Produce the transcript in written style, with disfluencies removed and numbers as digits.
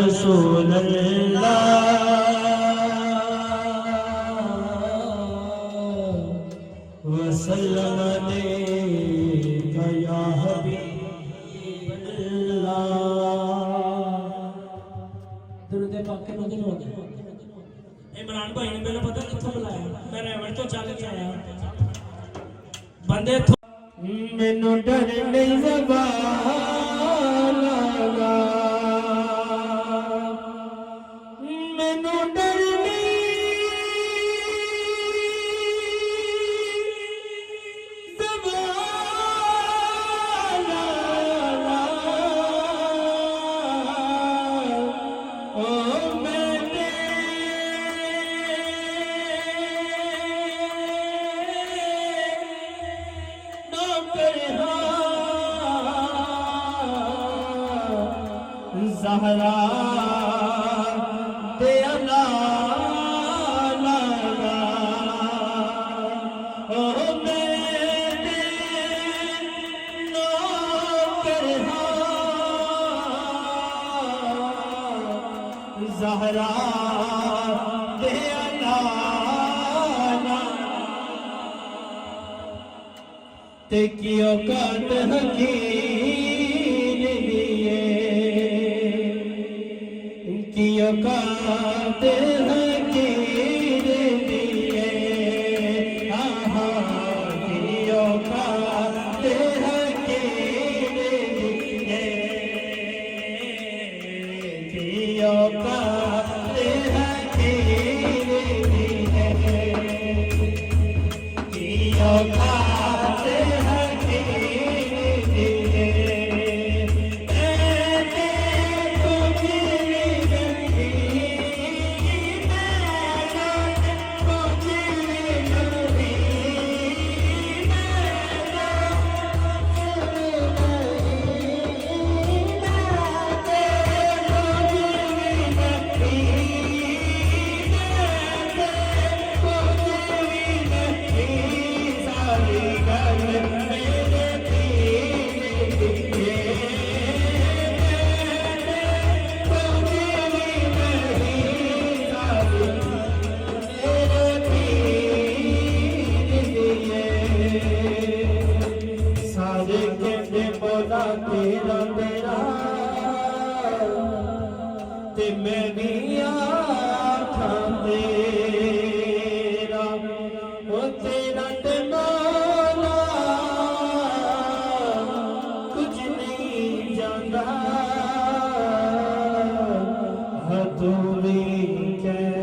रसूल अल्लाह वसल्लम अलैका या हबीब अल्लाह। दुरूद पाक के नज़र हो गए। इमरान भाई ने पहले पता किथों बुलाया, मैं रेवड़ तो चल के आया बंदे मैनू डर नहीं ज़बान लगा, मैनू डर नहीं ज़बान लगा। ओ मैंने ज़हरा दे अल्लाह लगा। ओ मैंने नौकर ज़हरा दे अल्लाह ते कियो काट हकीर दिए, कियो काट हकीर दिए, आहा कियो काट हकीर दिए, कियो काट हकीर दिए, कियो काट तेरा तेरा ते मैं भी आखा तेरा, ओ तेरा ते मौला कुछ नहीं जानदा, तू भी कह